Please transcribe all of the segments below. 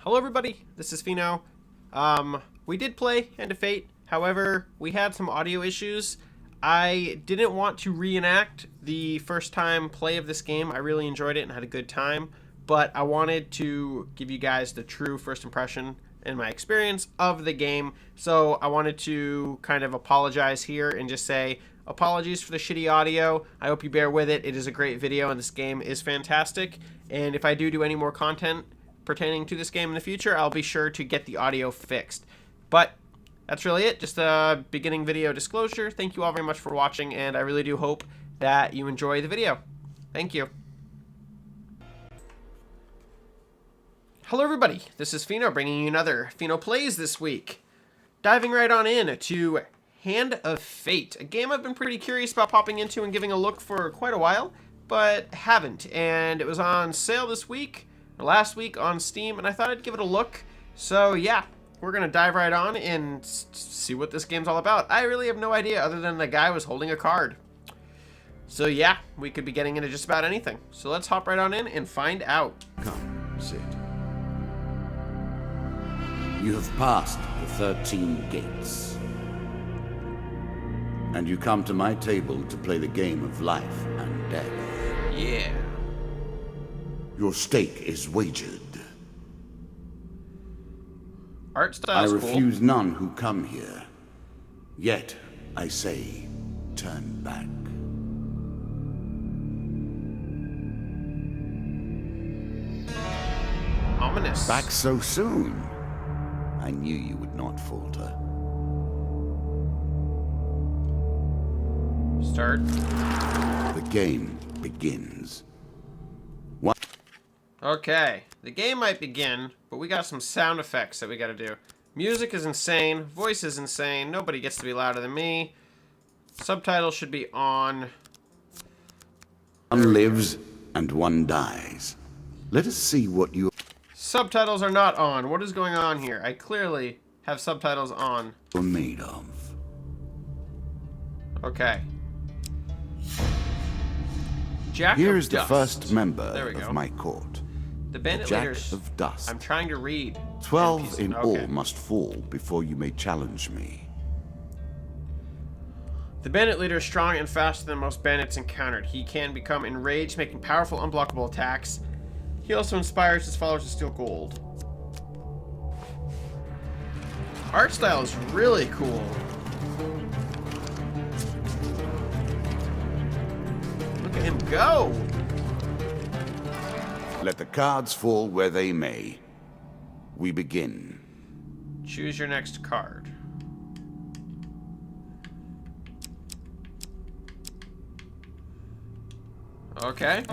Hello everybody, this is Pheno. We did play End of Fate, however, we had some audio issues. I didn't want to reenact the first time play of this game. I really enjoyed it and had a good time, but I wanted to give you guys the true first impression and my experience of the game. So I wanted to kind of apologize here and just say apologies for the shitty audio. I hope you bear with it. It is a great video and this game is fantastic. And if I do any more content pertaining to this game in the future, I'll be sure to get the audio fixed. But that's really it. Just a beginning video disclosure. Thank you all very much for watching, and I really do hope that you enjoy the video. Thank you. Hello everybody, this is Pheno bringing you another Pheno Plays this week. Diving right on in to Hand of Fate, a game I've been pretty curious about popping into and giving a look for quite a while, but haven't. And it was on sale this week, or last week on Steam, and I thought I'd give it a look. So yeah, we're gonna dive right on and see what this game's all about. I really have no idea other than the guy was holding a card. So yeah, we could be getting into just about anything. So let's hop right on in and find out. Come, sit. You have passed the 13 gates. And you come to my table to play the game of life and death. Yeah. Your stake is wagered. Art style's I cool. refuse none who come here. Yet, I say, turn back. Ominous. Back so soon? I knew you would not falter. Start. The game begins. Okay, the game might begin, but we got some sound effects that we gotta do. Music is insane, voice is insane, nobody gets to be louder than me. Subtitles should be on. One lives and one dies. Let us see what you Subtitles are not on. What is going on here? I clearly have subtitles on. are made of. Okay. Jack Here of is the Dust. first member There we go. of my court. The bandit Jack leaders. of Dust. I'm trying to read. 12 in Okay. all must fall before you may challenge me. The bandit leader is strong and faster than most bandits encountered. He can become enraged, making powerful, unblockable attacks. He also inspires his followers to steal gold. Art style is really cool. Look at him go! Let the cards fall where they may. We begin. Choose your next card. Okay.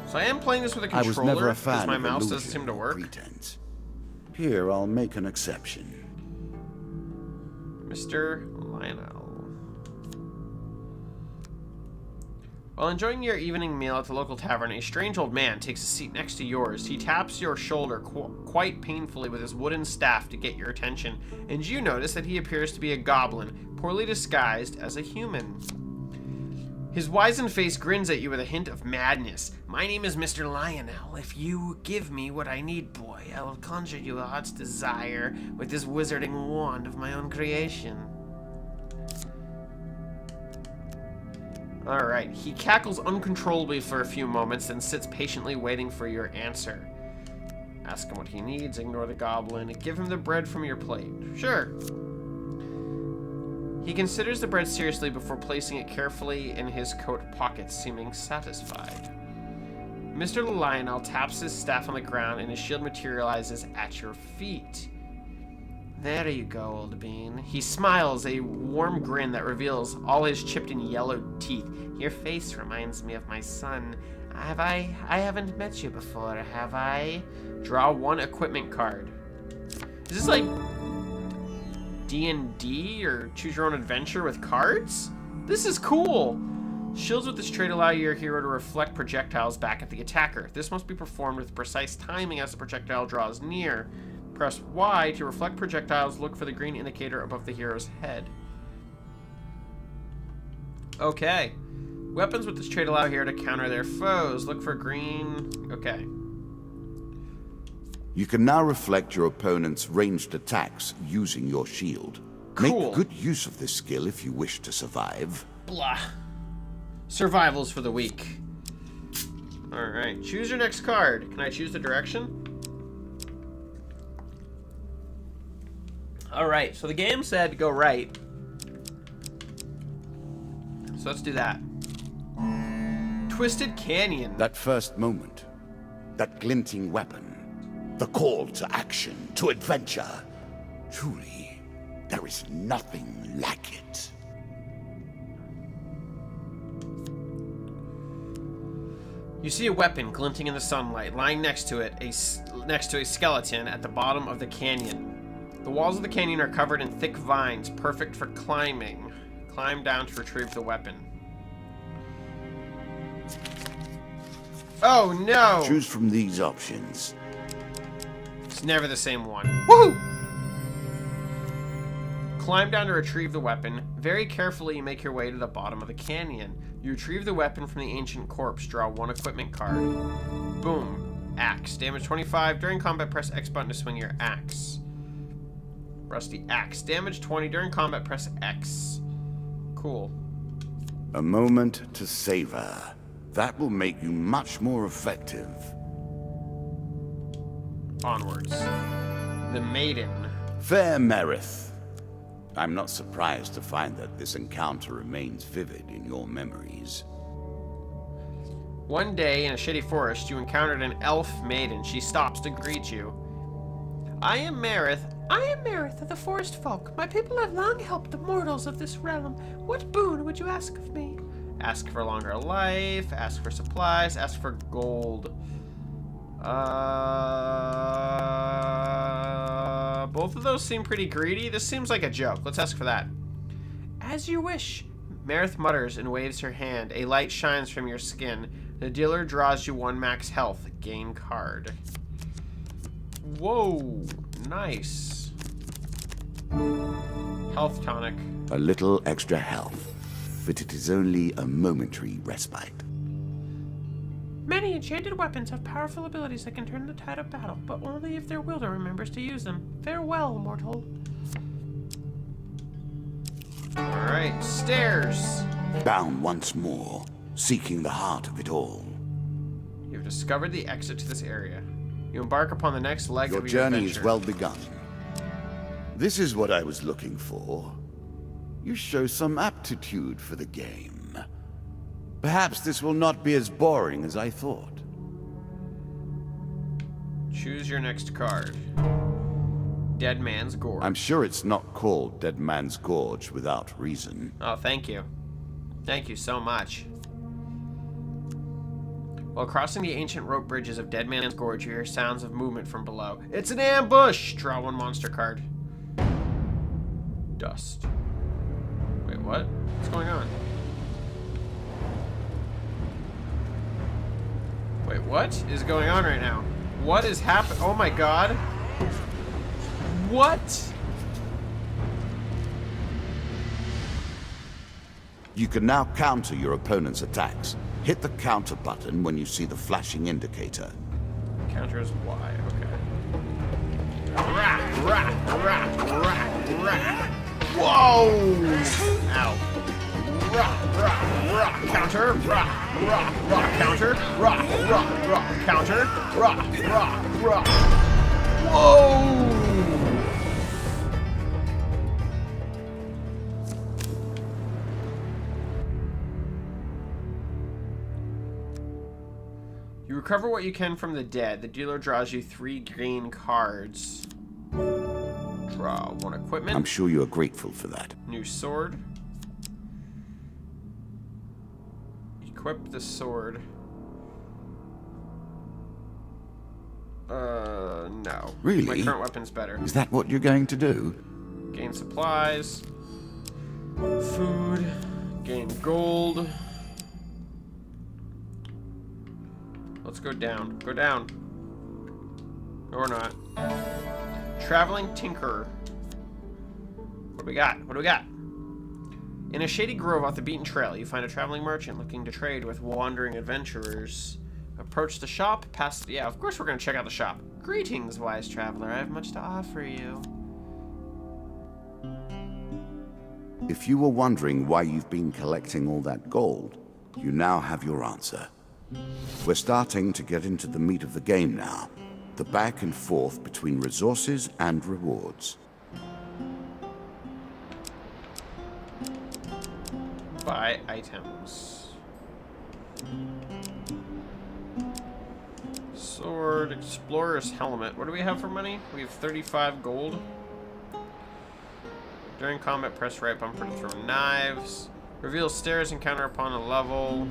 So I am playing this with a I controller was never a because fan my of mouse illusion doesn't seem to or work. pretense. Here, I'll make an exception. Mr. Lionel. While enjoying your evening meal at the local tavern, a strange old man takes a seat next to yours. He taps your shoulder quite painfully with his wooden staff to get your attention, and you notice that he appears to be a goblin, poorly disguised as a human. His wizened face grins at you with a hint of madness. My name is Mr. Lionel. If you give me what I need, boy, I will conjure you a heart's desire with this wizarding wand of my own creation. Alright, he cackles uncontrollably for a few moments, then sits patiently waiting for your answer. Ask him what he needs, ignore the goblin, give him the bread from your plate. Sure. He considers the bread seriously before placing it carefully in his coat pocket, seeming satisfied. Mr. Lionel taps his staff on the ground and his shield materializes at your feet. There you go, old bean. He smiles, a warm grin that reveals all his chipped and yellowed teeth. Your face reminds me of my son. I haven't met you before, have I? Draw one equipment card. Is this like D&D or choose your own adventure with cards? This is cool. Shields with this trait allow your hero to reflect projectiles back at the attacker. This must be performed with precise timing as the projectile draws near. Press Y to reflect projectiles. Look for the green indicator above the hero's head. Okay. Weapons with this trait allow here to counter their foes. Look for green. Okay. You can now reflect your opponent's ranged attacks using your shield. Cool. Make good use of this skill if you wish to survive. Blah. Survival's for the weak. Alright, choose your next card. Can I choose the direction? Alright, so the game said go right. So let's do that. Twisted Canyon. That first moment, that glinting weapon, the call to action, to adventure. Truly, there is nothing like it. You see a weapon glinting in the sunlight, lying next to it, next to a skeleton at the bottom of the canyon. The walls of the canyon are covered in thick vines, perfect for climbing. Climb down to retrieve the weapon. Oh no! Choose from these options. It's never the same one. Woohoo! Climb down to retrieve the weapon. Very carefully you make your way to the bottom of the canyon. You retrieve the weapon from the ancient corpse. Draw one equipment card. Boom. Axe. Damage 25. During combat, press X button to swing your axe. Rusty axe. Damage 20. During combat, press X. Cool. A moment to savor. That will make you much more effective. Onwards. The Maiden. Fair Merith. I'm not surprised to find that this encounter remains vivid in your memories. One day in a shady forest, you encountered an elf maiden. She stops to greet you. I am Marith. I am Marith of the Forest Folk. My people have long helped the mortals of this realm. What boon would you ask of me? Ask for longer life, ask for supplies, ask for gold. Both of those seem pretty greedy. This seems like a joke. Let's ask for that. As you wish. Marith mutters and waves her hand. A light shines from your skin. The dealer draws you 1 max health. Gain card. Whoa. Nice. Health tonic. A little extra health, but it is only a momentary respite. Many enchanted weapons have powerful abilities that can turn the tide of battle, but only if their wielder remembers to use them. Farewell, mortal. Alright, stairs. Bound once more, seeking the heart of it all. You've discovered the exit to this area. You embark upon the next leg Your of your journey adventure. is well begun. This is what I was looking for. You show some aptitude for the game. Perhaps this will not be as boring as I thought. Choose your next card. Dead Man's Gorge. I'm sure it's not called Dead Man's Gorge without reason. Oh, thank you. Thank you so much. While crossing the ancient rope bridges of Dead Man's Gorge, you hear sounds of movement from below. It's an ambush! Draw 1 monster card. Dust. Wait, what? What's going on? Wait, what is going on right now? What is happening? Oh my god. What? You can now counter your opponent's attacks. Hit the counter button when you see the flashing indicator. Counter is Y, okay. Rah, rah, rah, rah, rah. Whoa! Ow. Rah, rah, rah, counter, rah, rah, rah, counter, rah, rah, rah, counter, rah, rah, rah. Whoa! You recover what you can from the dead. The dealer draws you 3 green cards. Draw 1 equipment. I'm sure you are grateful for that. New sword. Equip the sword. No. Really? My current weapon's better. Is that what you're going to do? Gain supplies. Food. Gain gold. Let's go down. Go down. Or not. Traveling Tinkerer. What do we got? What do we got? In a shady grove off the beaten trail, you find a traveling merchant looking to trade with wandering adventurers. Approach the shop, past... Yeah, of course we're going to check out the shop. Greetings, wise traveler. I have much to offer you. If you were wondering why you've been collecting all that gold, you now have your answer. We're starting to get into the meat of the game now. The back and forth between resources and rewards. Buy items. Sword, explorer's helmet. What do we have for money? We have 35 gold. During combat, press right bumper to throw knives. Reveal stairs encounter upon a level.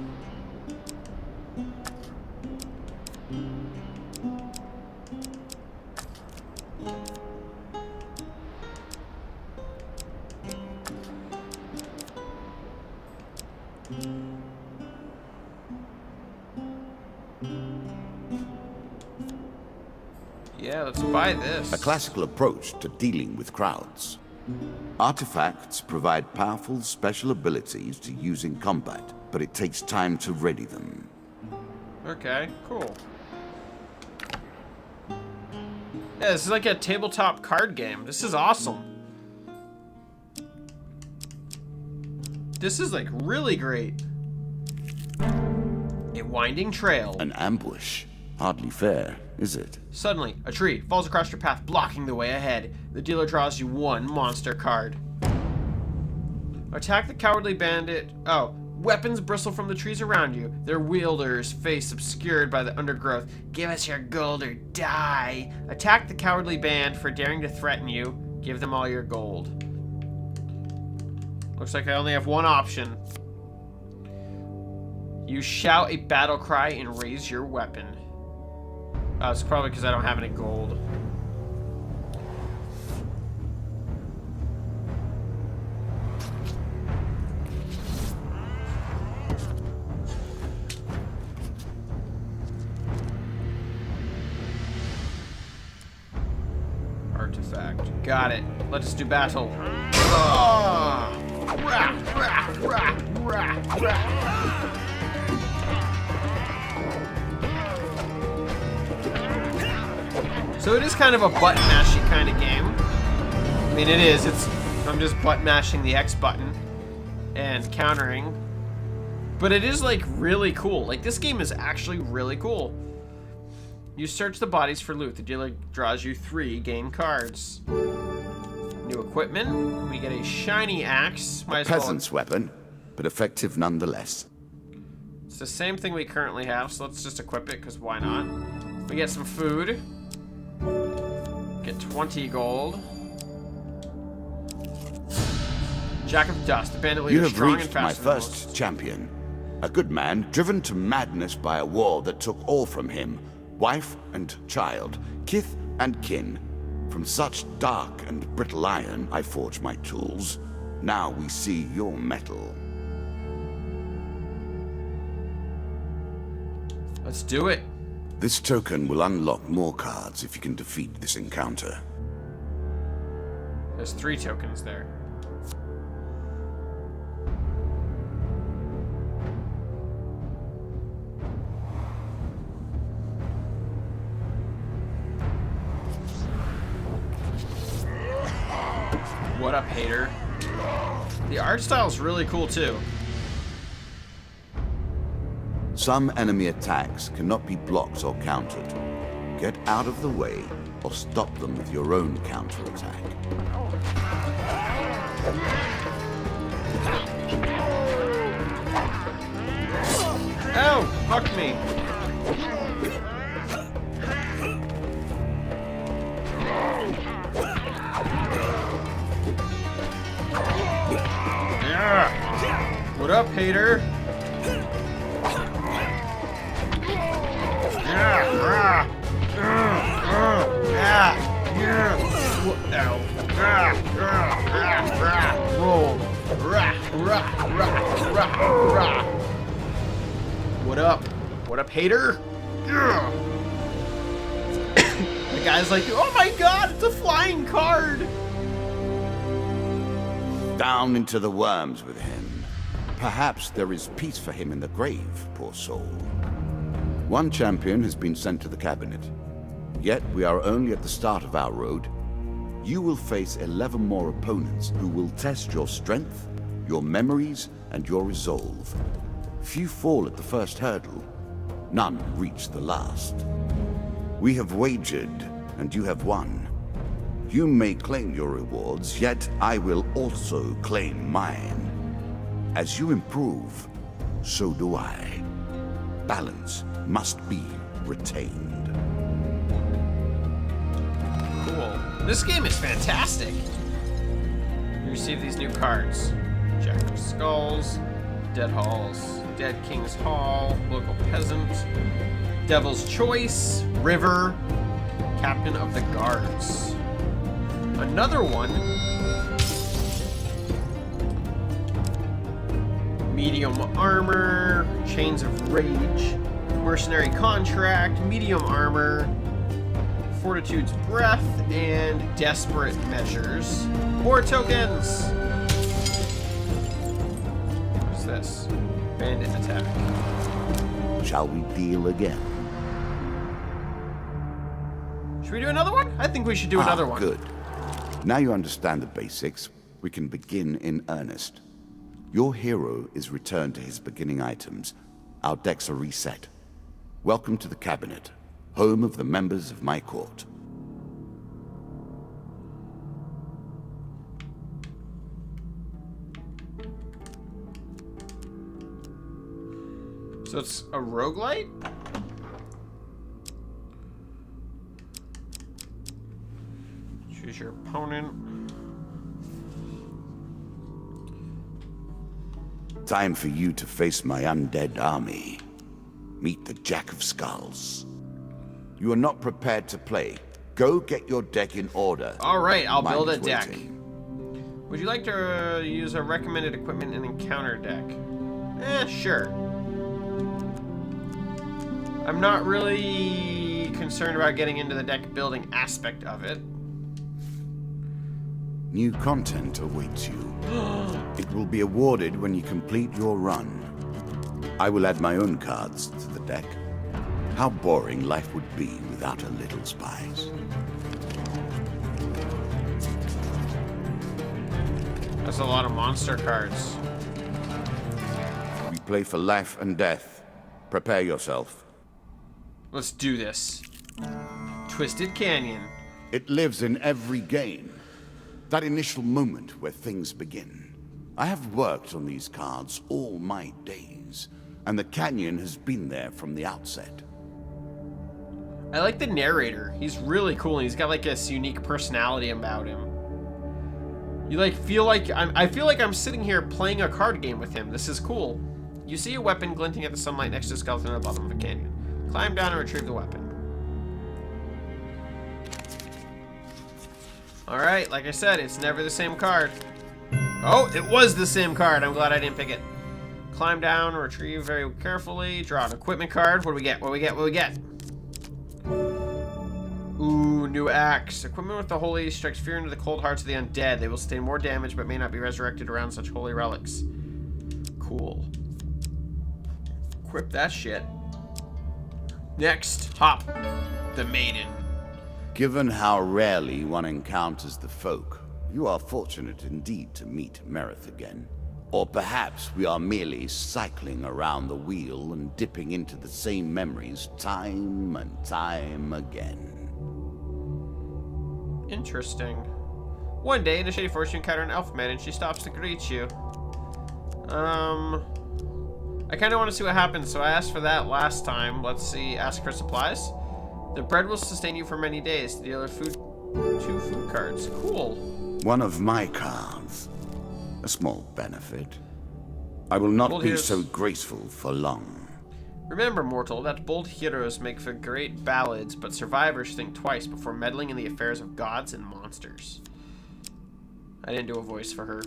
Yeah, let's buy this. A classical approach to dealing with crowds. Artifacts provide powerful special abilities to use in combat, but it takes time to ready them. Okay, cool. Yeah, this is like a tabletop card game. This is awesome. This is like really great. A winding trail. An ambush. Hardly fair, is it? Suddenly, a tree falls across your path, blocking the way ahead. The dealer draws you one monster card. Attack the cowardly bandit. Oh, weapons bristle from the trees around you. Their wielder's face obscured by the undergrowth. Give us your gold or die. Attack the cowardly band for daring to threaten you. Give them all your gold. Looks like I only have one option. You shout a battle cry and raise your weapon. Oh, it's probably because I don't have any gold. Artifact. Got it. Let's do battle. Oh! Rah, rah, rah, rah, rah. So it is kind of a button mashing kind of game. I mean, it is. I'm just button mashing the X button and countering. But it is like really cool. Like this game is actually really cool. You search the bodies for loot. The dealer draws you 3 game cards. New equipment. We get a shiny axe. A peasant's weapon, but effective nonetheless. It's the same thing we currently have, so let's just equip it, because why not? We get some food. Get 20 gold. Jack of Dust. The bandit leader You have strong and reached my faster than first most. champion. A good man, driven to madness by a war that took all from him. Wife and child, kith and kin. From such dark and brittle iron I forge my tools. Now we see your metal. Let's do it. This token will unlock more cards if you can defeat this encounter. There's 3 tokens there. What up, hater? The art style is really cool too. Some enemy attacks cannot be blocked or countered. Get out of the way or stop them with your own counterattack. Oh, fuck me. Yeah. What up, hater? What up? What up, hater? The guy's like, oh my god, it's a flying card! Down into the worms with him. Perhaps there is peace for him in the grave, poor soul. One champion has been sent to the cabinet. Yet we are only at the start of our road. You will face 11 more opponents who will test your strength, your memories, and your resolve. Few fall at the first hurdle. None reach the last. We have wagered, and you have won. You may claim your rewards, yet I will also claim mine. As you improve, so do I. Balance must be retained. Cool. This game is fantastic. You receive these new cards. Jack of Skulls, Dead King's Hall, Local Peasant, Devil's Choice, River, Captain of the Guards. Another one. Medium Armor, Chains of Rage, Mercenary Contract, Medium Armor, Fortitude's Breath, and Desperate Measures. More tokens! What's this? Bandit Attack. Shall we deal again? Should we do another one? I think we should do another one. Good. Now you understand the basics, we can begin in earnest. Your hero is returned to his beginning items. Our decks are reset. Welcome to the cabinet, home of the members of my court. So it's a roguelite? Choose your opponent. Time for you to face my undead army. Meet the Jack of Skulls. You are not prepared to play. Go get your deck in order. All right, I'll Mine build a is deck. waiting. Would you like to use a recommended equipment and encounter deck? Sure. I'm not really concerned about getting into the deck building aspect of it. New content awaits you. It will be awarded when you complete your run. I will add my own cards to the deck. How boring life would be without a little spice. That's a lot of monster cards. We play for life and death. Prepare yourself. Let's do this. Twisted Canyon. It lives in every game. That initial moment where things begin. I have worked on these cards all my days, and the canyon has been there from the outset. I like the narrator. He's really cool, and he's got like this unique personality about him. You like feel like I feel like I'm sitting here playing a card game with him. This is cool. You see a weapon glinting at the sunlight next to a skeleton at the bottom of a canyon. Climb down and retrieve the weapon. Alright, like I said, it's never the same card. Oh, it was the same card. I'm glad I didn't pick it. Climb down, retrieve very carefully, draw an equipment card. What do we get? What do we get? What do we get? Ooh, new axe. Equipment with the holy strikes fear into the cold hearts of the undead. They will sustain more damage but may not be resurrected around such holy relics. Cool. Equip that shit. Next, Hop, the maiden. Given how rarely one encounters the folk, you are fortunate indeed to meet Merith again. Or perhaps we are merely cycling around the wheel and dipping into the same memories time and time again. Interesting. One day in a shady forest you encounter an elf man and she stops to greet you. I kind of want to see what happens, so I asked for that last time. Let's see. Ask for supplies. The bread will sustain you for many days. The dealer food, 2 food cards. Cool. One of my cards. A small benefit. I will not Bold be heroes. so graceful for long. Remember, mortal, that bold heroes make for great ballads, but survivors think twice before meddling in the affairs of gods and monsters. I didn't do a voice for her.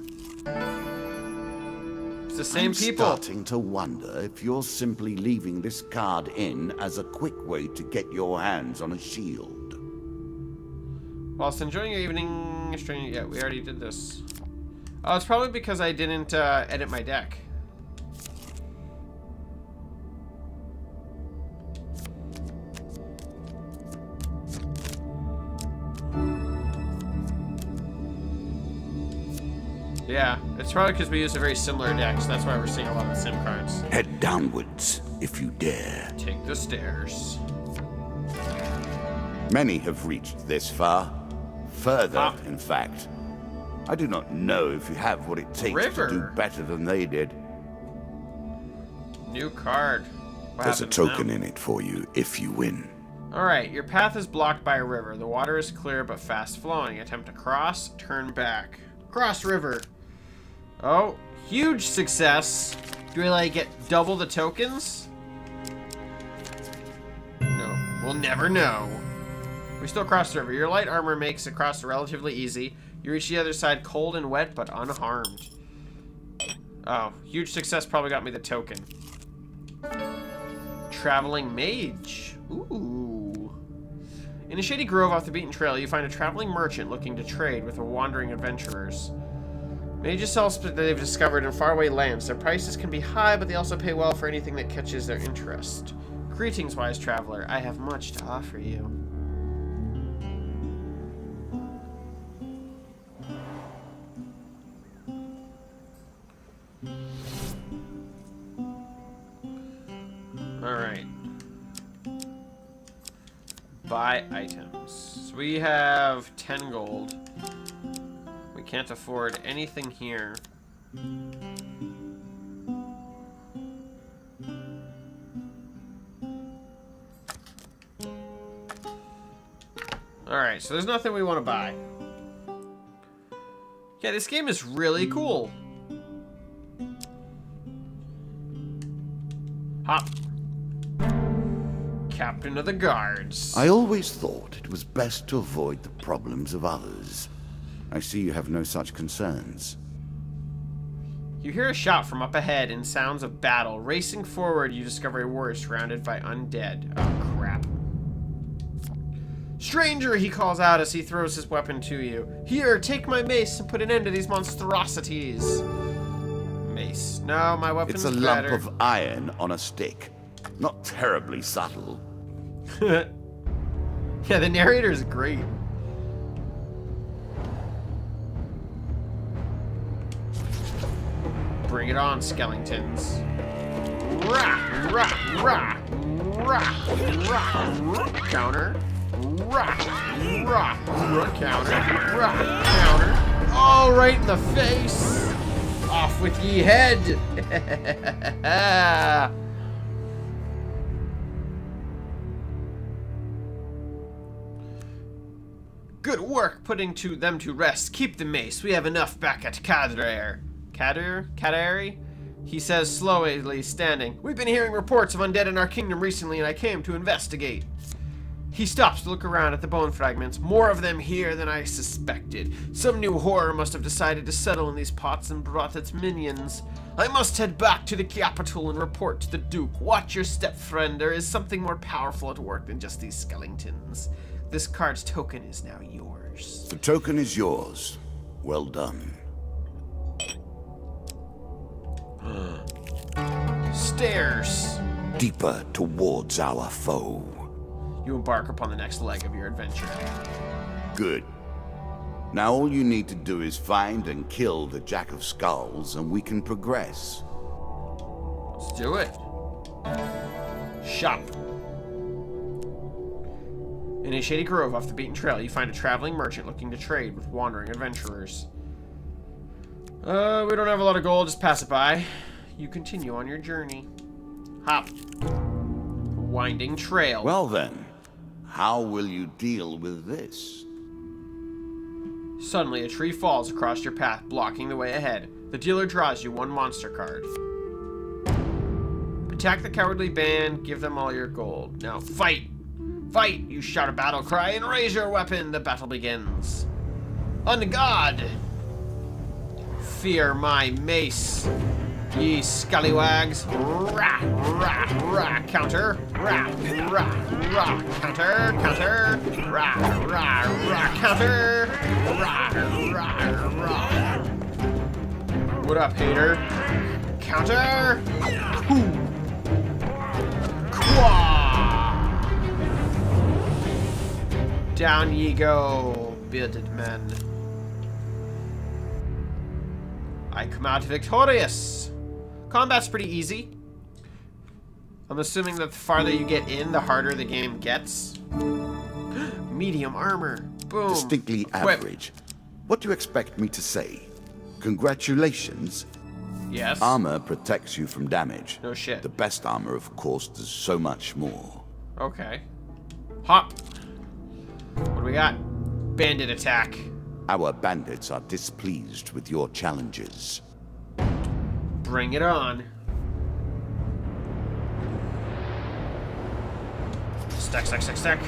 It's the same I'm people. starting to wonder if you're simply leaving this card in as a quick way to get your hands on a shield. Whilst enjoying your evening, yeah, we already did this. Oh, it's probably because I didn't edit my deck. Yeah, it's probably because we use a very similar deck, so that's why we're seeing a lot of the sim cards. Head downwards, if you dare. Take the stairs. Many have reached this far. Further, in fact. I do not know if you have what it takes River. to do better than they did. New card. What There's a happens token now? in it for you if you win. Alright, your path is blocked by a river. The water is clear but fast flowing. Attempt to cross, turn back. Cross river. Oh, huge success. Do we like get double the tokens? No, we'll never know. We still cross the river. Your light armor makes it cross relatively easy. You reach the other side cold and wet but unharmed. Oh, huge success probably got me the token. Traveling mage. Ooh. In a shady grove off the beaten trail, you find a traveling merchant looking to trade with the wandering adventurers. Mages sell that they've discovered in faraway lands. Their prices can be high, but they also pay well for anything that catches their interest. Greetings, wise traveler. I have much to offer you. Alright. Buy items. So we have 10 gold. We can't afford anything here. Alright, so there's nothing we want to buy. Yeah, this game is really cool. Hop. Captain of the Guards. I always thought it was best to avoid the problems of others. I see you have no such concerns. You hear a shout from up ahead and sounds of battle. Racing forward, you discover a warrior surrounded by undead. Oh, crap. Stranger, he calls out as he throws his weapon to you. Here, take my mace and put an end to these monstrosities. Mace. No, my weapon's It's a better. lump of iron on a stick. Not terribly subtle. Yeah, the narrator is great. Bring it on, skeletons. Rah, rah, rah, rah, rah, rah, counter. Rah, rah, rah, counter. Rah, counter. Oh, right in the face. Off with ye head. Good work putting them to rest. Keep the mace. We have enough back at Cadre. Cadre? He says slowly, standing. We've been hearing reports of undead in our kingdom recently, and I came to investigate. He stops to look around at the bone fragments. More of them here than I suspected. Some new horror must have decided to settle in these pots and brought its minions. I must head back to the capital and report to the Duke. Watch your step, friend. There is something more powerful at work than just these skeletons. This card's token is now yours. The token is yours. Well done. Stairs. Deeper towards our foe. You embark upon the next leg of your adventure. Good. Now all you need to do is find and kill the Jack of Skulls, and we can progress. Let's do it. Shop. In a shady grove off the beaten trail, you find a traveling merchant looking to trade with wandering adventurers. We don't have a lot of gold, just pass it by. You continue on your journey. Hop. Winding trail. Well then, how will you deal with this? Suddenly, a tree falls across your path, blocking the way ahead. The dealer draws you one monster card. Attack the cowardly band, give them all your gold. Now, fight! Fight! You shout a battle cry and raise your weapon. The battle begins. On God! Fear my mace, ye scallywags. Rah, rah, rah, counter. Rah, rah, rah, counter, counter. Rah, rah, rah, counter. Rah, rah, rah. What up, hater? Counter. Hoo. Quah. Down ye go, bearded men. I come out victorious. Combat's pretty easy. I'm assuming that the farther you get in, the harder the game gets. Medium armor. Boom. Distinctly Equip. average. What do you expect me to say? Congratulations. Yes. Armor protects you from damage. No shit. The best armor, of course, does so much more. Okay. Hop. What do we got? Bandit attack. Our bandits are displeased with your challenges. Bring it on. Stack, stack, stack, stack.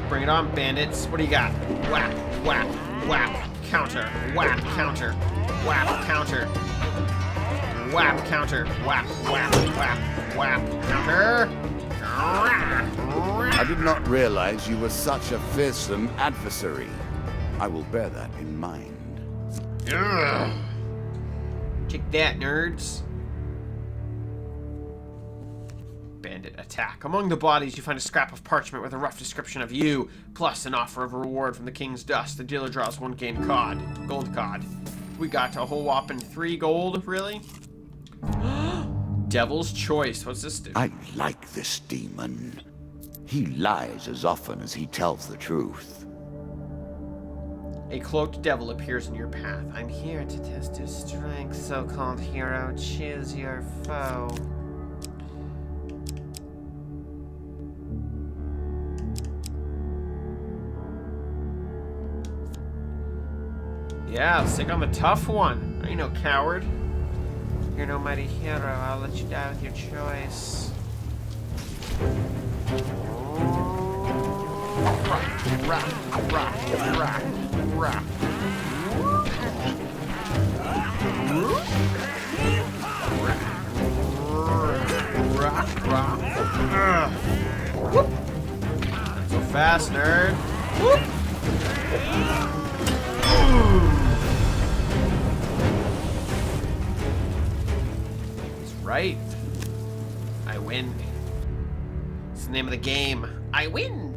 Bring it on, bandits. What do you got? Whap, whap, whap, counter, whap, counter, whap, counter, whap, counter, whap, whap, whap, whap, counter. I did not realize you were such a fearsome adversary. I will bear that in mind. Ugh. Take that, nerds. Bandit attack. Among the bodies, you find a scrap of parchment with a rough description of you, plus an offer of a reward from the King's Dust. The dealer draws 1 gold cod. We got a whole whopping 3 gold, really? Devil's Choice. What's this do? I like this demon. He lies as often as he tells the truth. A cloaked devil appears in your path. I'm here to test your strength, so-called hero. Choose your foe. Yeah, let's take on the tough one. I ain't no coward. You're no mighty hero. I'll let you die with your choice. Rock, rock, rock, rock, rock. Rock, rock. Whoop. Not so fast, nerd. Whoop. That's right. I win. It's the name of the game. I win.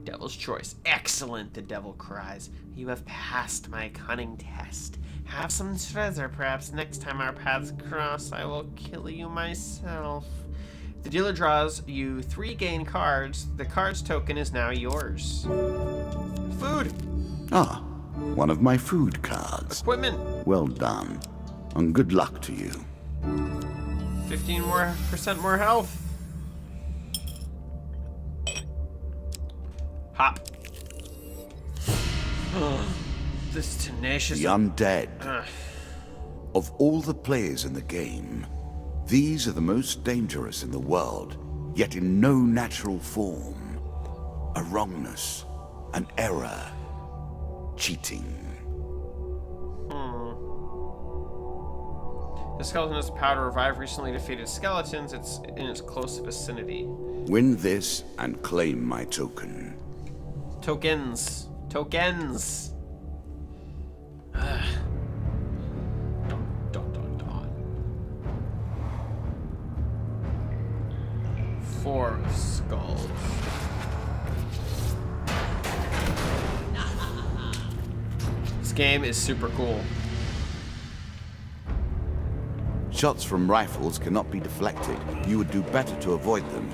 Devil's Choice. Excellent, the devil cries. You have passed my cunning test. Have some treasure, perhaps next time our paths cross, I will kill you myself. The dealer draws you 3 gain cards. The card's token is now yours. Food. Ah, one of my food cards. Equipment. Well done. And good luck to you. 15% more health. Hop. This tenacious... The undead. Of all the players in the game, these are the most dangerous in the world, yet in no natural form. A wrongness, an error, cheating. The skeleton has the power to revive recently defeated skeletons. It's in its close vicinity. Win this and claim my token. Tokens. Tokens. Dun, dun, dun, dun. 4 skulls. This game is super cool. Shots from rifles cannot be deflected. You would do better to avoid them.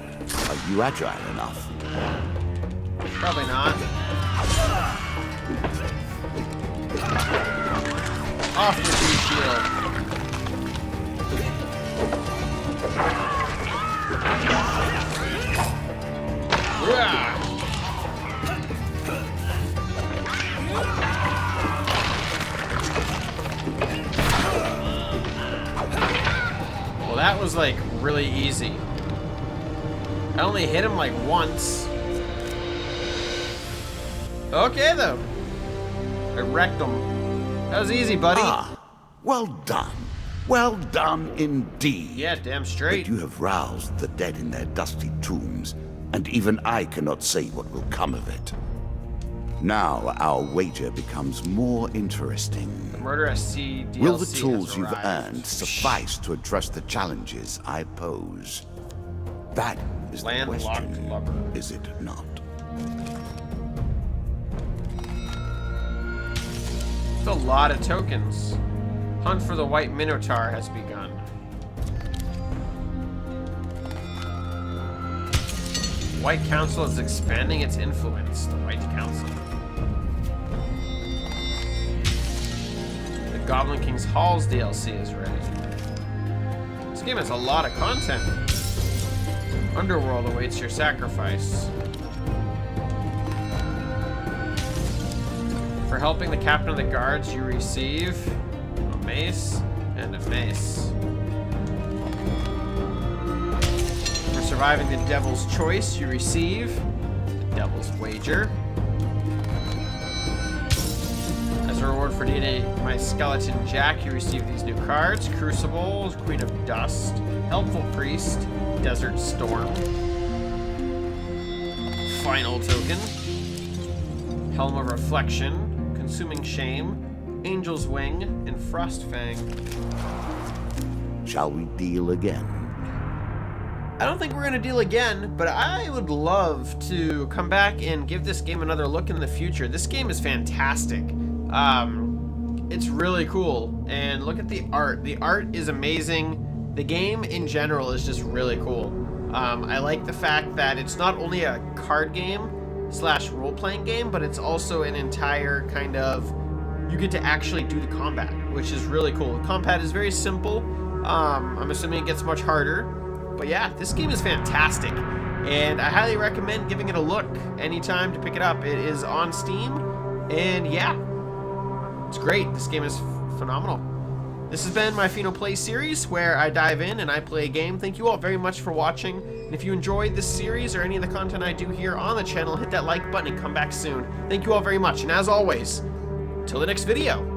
Are you agile enough? Probably not. Off with your shield. Yeah. Well, that was like really easy. I only hit him like once. Okay, though. I wrecked him. That was easy, buddy. Ah, well done. Well done indeed. Yeah, damn straight. But you have roused the dead in their dusty tombs, and even I cannot say what will come of it. Now our wager becomes more interesting. The Murder SC DLC Will the tools has you've arrived. earned suffice to address the challenges I pose? That is the Landlocked question, lover. is it not? It's a lot of tokens. Hunt for the White Minotaur has begun. The White Council is expanding its influence. The White Council. The Goblin King's Halls DLC is ready. This game has a lot of content. Underworld awaits your sacrifice. For helping the captain of the guards, you receive a mace and a mace. For surviving the Devil's Choice, you receive the Devil's Wager. As a reward for defeating my Skeleton Jack, you receive these new cards: Crucible, Queen of Dust, Helpful Priest, Desert Storm. Final token: Helm of Reflection, Consuming Shame, Angel's Wing, and Frostfang. Shall we deal again? I don't think we're gonna deal again, but I would love to come back and give this game another look in the future. This game is fantastic. It's really cool, and look at the art. The art is amazing. The game in general is just really cool. I like the fact that it's not only a card game / role-playing game, but it's also an entire kind of, you get to actually do the combat, which is really cool. The combat is very simple. I'm assuming it gets much harder, but yeah, this game is fantastic, and I highly recommend giving it a look anytime to pick it up. It is on Steam, and yeah, it's great. This game is phenomenal. This has been my Pheno Play series, where I dive in and I play a game. Thank you all very much for watching. And if you enjoyed this series or any of the content I do here on the channel, hit that like button and come back soon. Thank you all very much. And as always, till the next video.